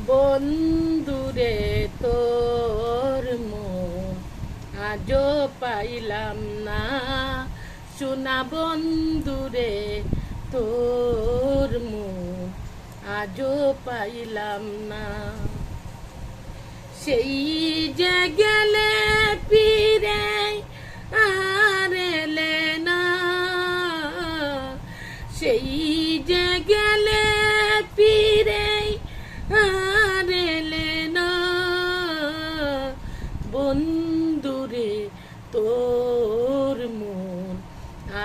বন্ধুরে তোর মন আজও পাইলাম না, সোনা বন্ধুরে তোর মন আজও পাইলাম না। সেই যে গেলে ফিরে আর এলে না, সেই যে গেলে ফিরে আর এলে না, বন্ধুরে তোর মন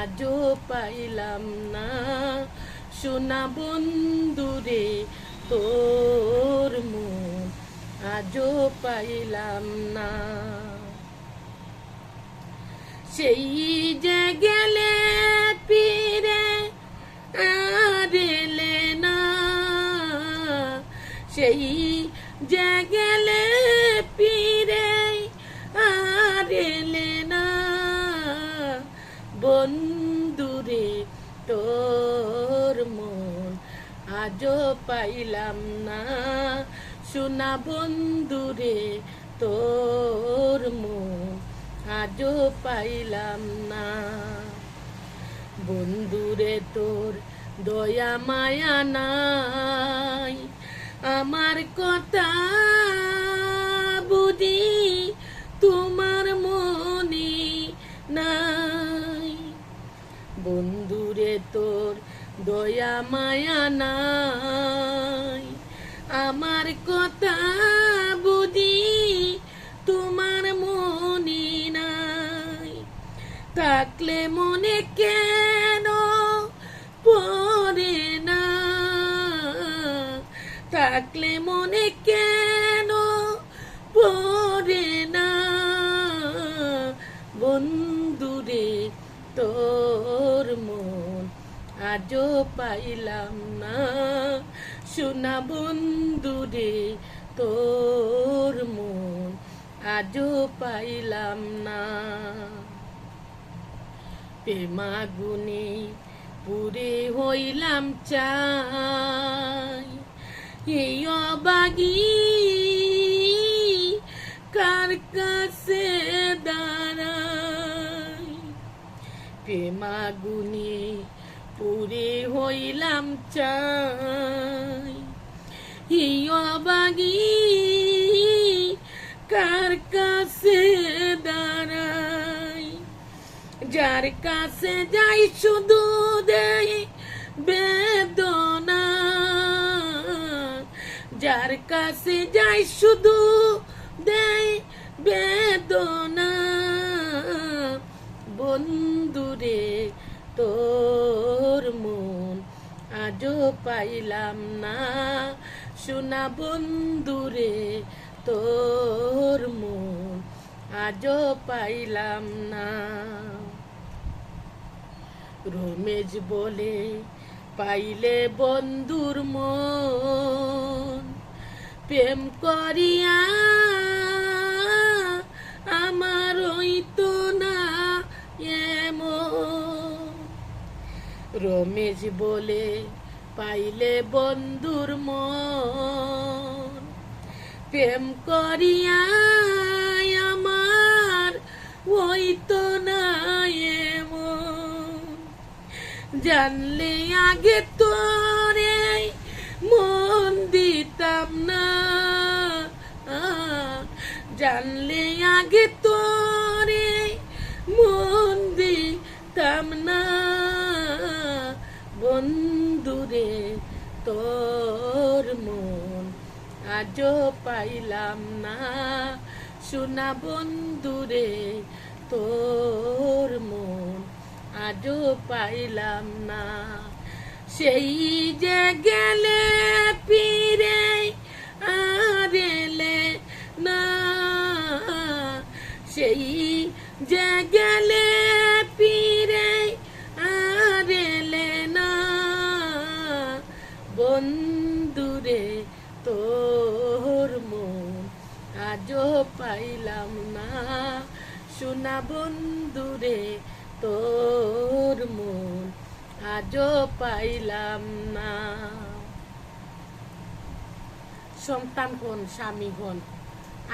আজও পাইলাম না, সোনা বন্ধুরে তোর মন আজও পাইলাম না। সেই যে গেলে ফিরে আর এলে না, সেই যে গেলে ফিরে আর এলে না, বন্ধুরে তোর মন আজও পাইলাম না, সোনা বন্ধুরে তোর মন আজও পাইলাম না। বন্ধুরে তোর দয়া মায়া নাই, আমার কথা বুঝি তোমার মনে নাই। বন্ধুরে তোর দয়া মায়া নাই, আমার কথা বুঝি তোমার মনে নাই। থাকলে মনে কেন পড়ে না, থাকলে মনে কেন পড়ে না, বন্ধুরে তোর মন আজও পাইলাম না, সোনা বন্ধুরে তোর মন আজও পাইলাম না। প্রেমাগুনে পুরে হইলাম চাই, এই অবাগি কার কাছে দাঁড়াই। প্রেমাগুনে পুরে হইলাম চাই, এই অবাগি কার কাছে দাঁড়াই। যার কাছে যাই শুধু দেই বেদনা, যার কাছে যাই শুধু দেই বেদনা, বন্ধুরে তোর মন আজও পাইলাম না, সোনা বন্ধুরে তোর মন আজও পাইলাম না। রমেশ বলে পাইলে বন্ধুর মন, প্রেম করিয়া আমার হইতো না এমন। রমেশ বলে পাইলে বন্ধুর মন, প্রেম করিয়া আমার হইতো না এমন। জানলে আগে তোরে মন দিতাম না, জানলে আগে তোরে মন দিতাম না, বন্ধুরে তোর মন আজও পাইলাম না, সোনা বন্ধুরে তোর মন আজও পাইলাম না। সেই যে গেলে ফিরে আর এলে না, সেই যে গেলে ফিরে আর এলে না, বন্ধুরে তোর মন আজও পাইলাম না, সোনা বন্ধুরে তোর মন আজও পাইলাম না। সন্তান হন, স্বামী হন,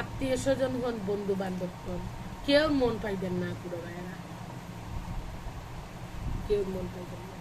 আত্মীয় স্বজন হন, বন্ধু বান্ধব হন, কেউ মন পাইবেন না পুরো ভাইয়েরা, কেউ মন পাইবেন না।